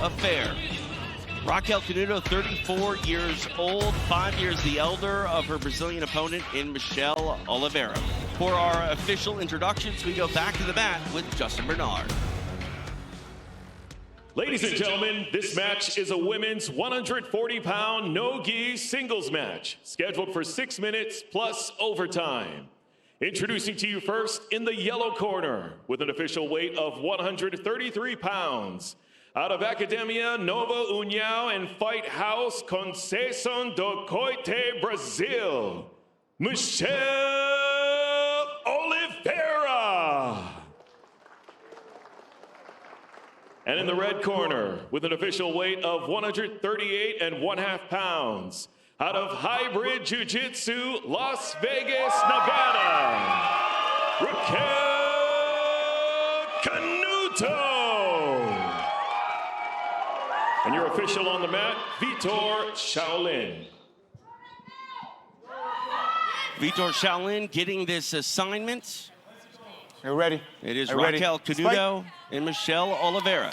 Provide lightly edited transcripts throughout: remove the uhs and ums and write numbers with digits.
affair. Raquel Canuto, 34 years old, 5 years the elder of her Brazilian opponent in Michele Oliveira. For our official introductions, we go back to the mat with Justin Bernard. Ladies and gentlemen, this match is a women's 140-pound no-gi singles match, scheduled for 6 minutes plus overtime. Introducing to you first, in the yellow corner, with an official weight of 133 pounds, out of Academia Nova União and Fight House Conceição do Coite, Brazil, Michele Oliveira. And in the red corner, with an official weight of 138.5 pounds, out of Hybrid Jiu-Jitsu, Las Vegas, Nevada, Raquel Canuto. And your official on the mat, Vitor Shaolin. Vitor Shaolin getting this assignment. Are you ready? It is Raquel Canuto and Michele Oliveira.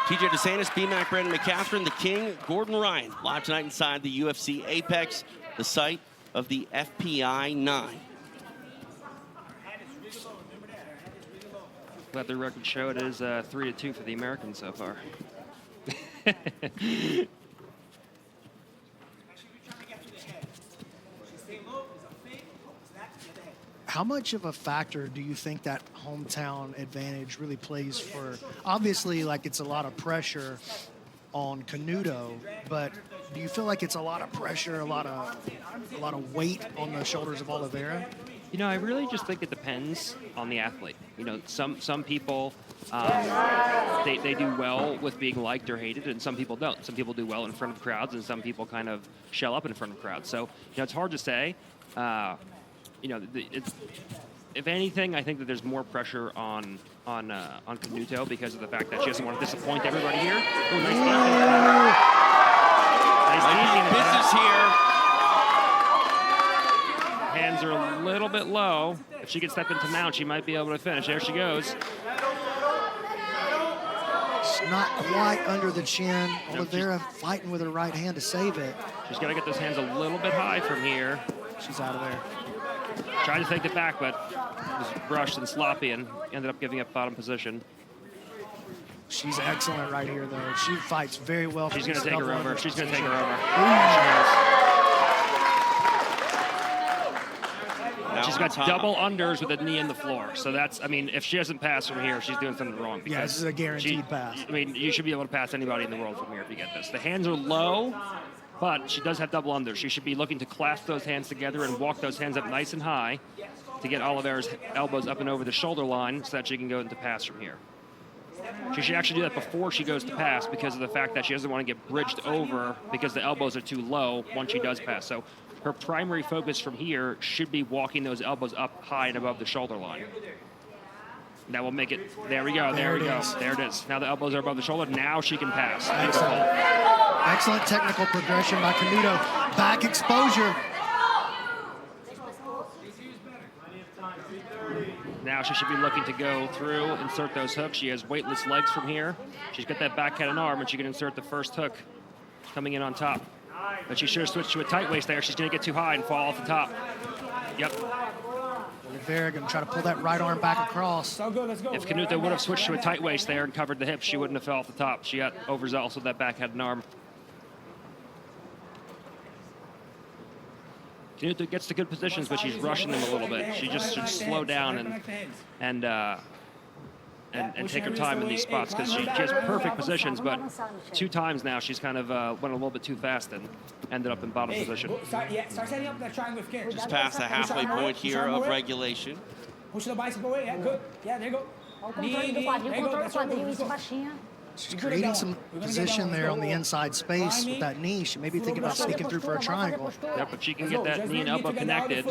TJ DeSantis, BMAC, Brandon McCaffrey, the King, Gordon Ryan, live tonight inside the UFC Apex, the site of the FPI 9. Let the record show it is 3-2 for the Americans so far. How much of a factor do you think that hometown advantage really plays for? Obviously, like, it's a lot of pressure on Canuto, but do you feel like it's a lot of pressure, a lot of weight on the shoulders of Oliveira? You know, I really just think it depends on the athlete. You know, some people they do well with being liked or hated, and some people don't. Some people do well in front of crowds, and some people kind of shell up in front of crowds. So, you know, it's hard to say. You know, if anything, I think that there's more pressure on Canuto because of the fact that she doesn't want to disappoint everybody here. Ooh, nice Business here. Hands are a little bit low. If she can step into mount, she might be able to finish. There she goes. It's not quite under the chin. Oliveira fighting with her right hand to save it. She's got to get those hands a little bit high from here. She's out of there. Tried to take it back, but was rushed and sloppy and ended up giving up bottom position. She's excellent right here, though. She fights very well. She's going to take her over. She's going to take her over. She's got double unders with a knee in the floor. So that's, I mean, if she doesn't pass from here, she's doing something wrong. Yeah, this is a guaranteed pass. I mean, you should be able to pass anybody in the world from here if you get this. The hands are low, but she does have double unders. She should be looking to clasp those hands together and walk those hands up nice and high to get Oliveira's elbows up and over the shoulder line so that she can go into pass from here. She should actually do that before she goes to pass because of the fact that she doesn't want to get bridged over because the elbows are too low once she does pass. So her primary focus from here should be walking those elbows up high and above the shoulder line. That will make it, there we go, there we go, there it is. Now the elbows are above the shoulder, now she can pass. Excellent technical progression by Canuto. Back exposure. Now she should be looking to go through, insert those hooks. She has weightless legs from here. She's got that backhand and arm, and she can insert the first hook coming in on top. But she should have switched to a tight waist there. She's going to get too high and fall off the top. Yep. Oliveira going to try to pull that right arm back across. If Canuto would have switched to a tight waist there and covered the hips, she wouldn't have fell off the top. She got overzealous with that backhand and arm. Canuto gets to good positions, but she's rushing them a little bit. She just should slow down and take her time in these spots because she has perfect positions, but 2 times now she's kind of went a little bit too fast and ended up in bottom position. Just past the halfway point here of regulation. Push the bicycle away, yeah, good. Yeah, there you go. She's creating some position there on the inside space with that knee. She may be thinking about sneaking through for a triangle. Yep, if she can get that knee and elbow connected,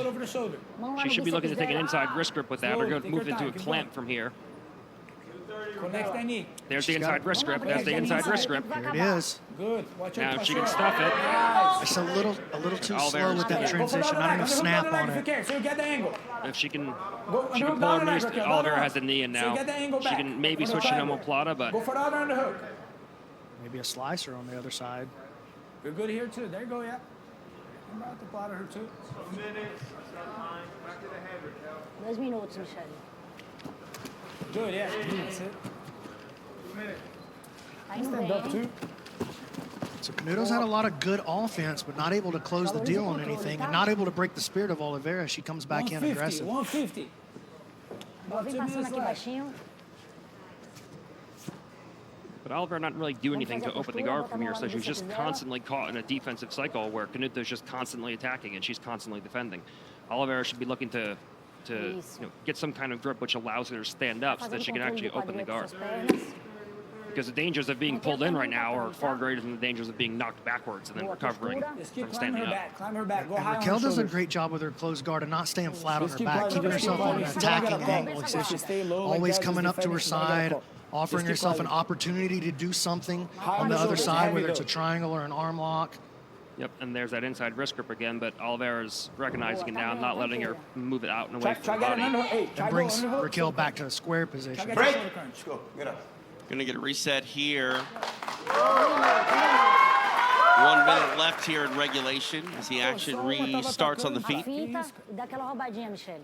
she should be looking to take an inside wrist grip with that or go move into a clamp from here. There's the inside wrist grip. There's the inside wrist grip. There it is. Now if she can stuff it. It's a little too slow with that transition. Not enough snap on it. If she can pull her knees. Oliveira has a knee in now. She can maybe switch to an omoplata, but Maybe a slicer on the other side. You're good here too. There you go, yeah. I'm about to plot her too. 2 minutos, Michele. Good, yeah. That's it. Tá indo Stand up bem. too. So Canuto's had a lot of good offense, but not able to close the deal on anything, and not able to break the spirit of Oliveira. She comes back in 150, aggressive. 150. Vou vir 2 passando minutes aqui left. baixinho. But Oliveira not really do anything to open the guard from here, so she's just constantly caught in a defensive cycle where Canuto's just constantly attacking and she's constantly defending. Oliveira should be looking to get some kind of grip which allows her to stand up so that she can actually open the guard. Because the dangers of being pulled in right now are far greater than the dangers of being knocked backwards and then recovering Just keep from climbing standing her up. back. Climb her back. Go And high on Raquel her does a shoulders. great job with her closed guard and not staying flat on Just her keep back, climbing keeping her, herself keep on an climbing. attacking She's not gonna angle. fall. So She she's stay low like always that, coming just up to her defend, she's not gonna side, fall. offering Just keep herself an climbing. opportunity to do something High on on the the other shoulders, side, heavy whether it's a though. triangle or an arm lock. Yep, and there's that inside wrist grip again, but Oliveira's recognizing it now, not letting her move it out and away Try from the getting under body. her. Hey, try That go brings under her. Raquel back to a square position. Try get your shoulder crunch. Go, get up. Gonna get a reset here. 1 minute left here in regulation as the action restarts on the feet. Fita e dá aquela roubadinha, Michele.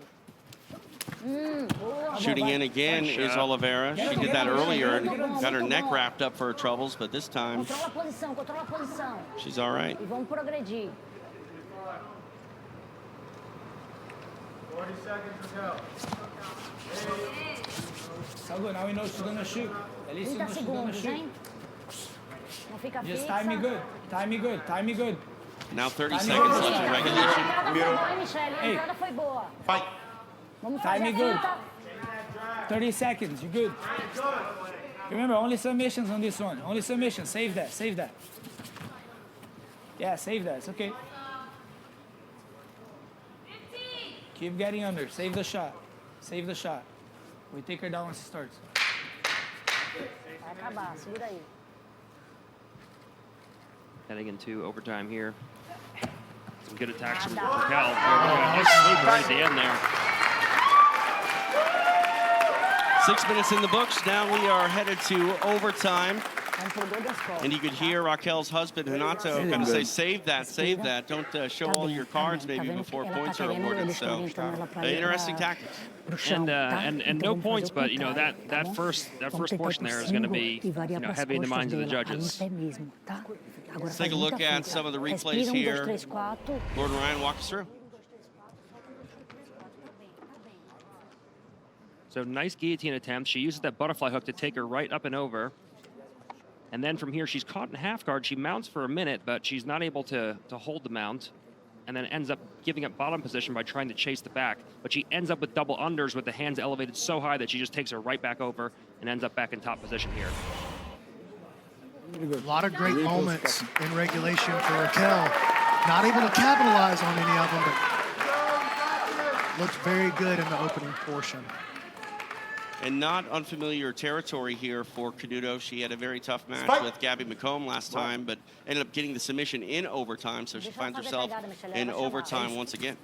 Shooting in again is Oliveira. She did that earlier and got her neck wrapped up for her troubles, but this time Controla a posição. she's all right. E vamos progredir. 40 seconds to go. So good. Now we know she's gonna shoot. At least you 30 know she's gonna segundos, shoot. hein? Não fica Just fixa. time me good. Time me good. Time me good. Now 30 Time seconds me left in good. A regulation. entrada foi boa, hein, Michele? A Ei. entrada foi boa. Fight. Vamos Time fazer me a good. fita. 30 seconds. You good? Remember, only submissions on this one. Only submissions. Save that. Save that. Yeah, save that. It's okay. Keep getting under. Save the shot. Save the shot. We take her down once it starts. Vai acabar, segura aí. Heading into overtime here. Some good attacks from Raquel. Nice sleeper right at the end there. 6 minutes in the books. Now we are headed to overtime. Vamos pro gol das costas. And you could hear Raquel's husband, Renato, kind of say, save that. Don't show all your cards maybe before points are awarded. So, interesting tactics. And no points, but you know that first portion there is going to be heavy in the minds of the judges. Let's take a look at some of the replays here. Gordon Ryan, walk us through. So nice guillotine attempt. She uses that butterfly hook to take her right up and over. And then from here, she's caught in half guard. She mounts for a minute, but she's not able to hold the mount. And then ends up giving up bottom position by trying to chase the back. But she ends up with double unders with the hands elevated so high that she just takes her right back over and ends up back in top position here. A lot of great moments in regulation for Raquel. Not able to capitalize on any of them, but looked very good in the opening portion. And not unfamiliar territory here for Canuto. She had a very tough match with Gabby McComb last time, but ended up getting the submission in overtime, so she finds herself in overtime once again.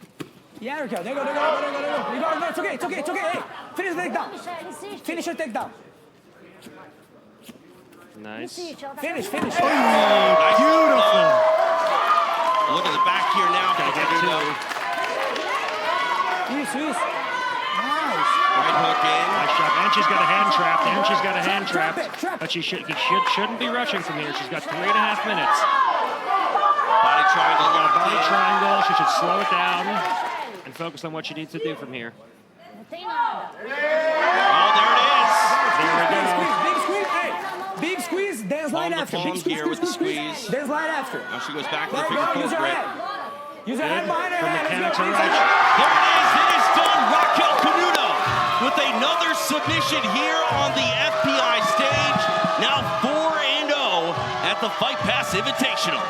Yeah, Raquel. There you go. There you go. There you go. There you go. You got it. No, it's okay. It's okay. It's okay. Hey, finish the takedown. Michele, insiste. Finish your takedown. Nice. Insiste, ela tá Finish. fazendo Finish. Beautiful. Look at the back here now for Canuto. Isso. Nice. Right hook in. Nice shot. And she's got a hand trapped. And she's got a hand Trap trapped. it, trap it. But she shouldn't be rushing from here. She's got 3.5 minutes. Body triangle locked Body in. triangle. She should slow it down and focus on what she needs to do from here. Não tem nada. Oh, there it is. There we Big go. squeeze. Big squeeze. Hey, big squeeze. Dance line On the after. palm Big squeeze. here with the squeeze. Dance line after. Now she goes back to the There you figure go. Use four your grip. head. Use your head behind her Her head. mechanics Let's are go. right. There it is. It is done. Raquel Canuto with another submission here on the FBI stage. Now 4-0 at the Fight Pass Invitational.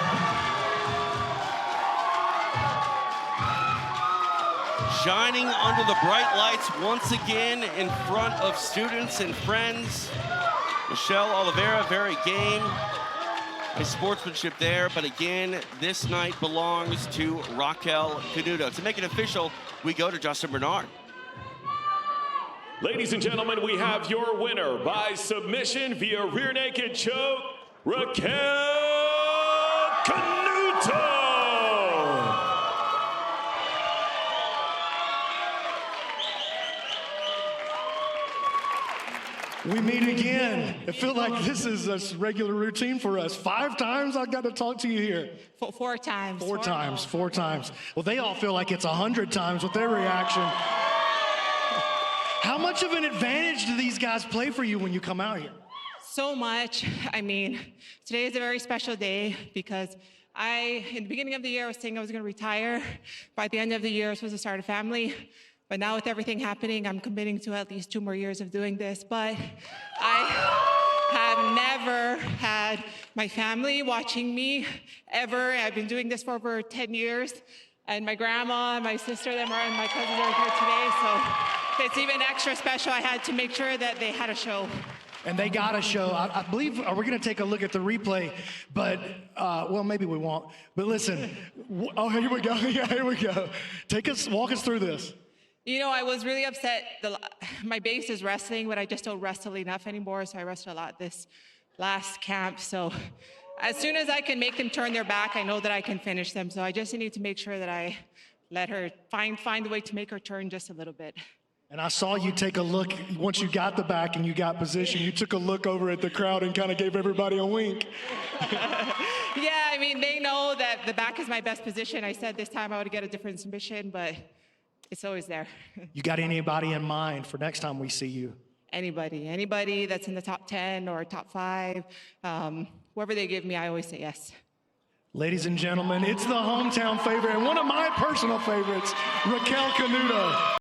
Shining under the bright lights once again in front of students and friends. Michele Oliveira, very game. Nice sportsmanship there, but again, this night belongs to Raquel Canuto. To make it official, we go to Justin Bernard. Ladies and gentlemen, we have your winner by submission via rear naked choke, Raquel Canuto. We meet again. I feel like this is a regular routine for us. 5 times I've got to talk to you here. 4 times. 4 times, 4 times. Well, they all feel like it's 100 times with their reaction. How much of an advantage do these guys play for you when you come out here? So much. I mean, today is a very special day because in the beginning of the year, I was saying I was going to retire. By the end of the year, I was supposed to start a family. But now with everything happening, I'm committing to at least 2 more years of doing this. But I have never had my family watching me, ever. I've been doing this for over 10 years. And my grandma and my sister and my cousins are here today. So it's even extra special. I had to make sure that they had a show. And they got a show. I believe we're going to take a look at the replay, but, well, maybe we won't. But listen, oh, here we go. Yeah, here we go. Walk us through this. You know, I was really upset. My base is wrestling, but I just don't wrestle enough anymore, so I wrestled a lot this last camp. So as soon as I can make them turn their back, I know that I can finish them. So I just need to make sure that I let her find a way to make her turn just a little bit. And I saw you take a look, once you got the back and you got position, you took a look over at the crowd and kind of gave everybody a wink. Yeah, I mean, they know that the back is my best position. I said this time I would get a different submission, but it's always there. You got anybody in mind for next time we see you? Anybody that's in the top 10 or top 5, whoever they give me, I always say yes. Ladies and gentlemen, it's the hometown favorite and one of my personal favorites, Raquel Canuto.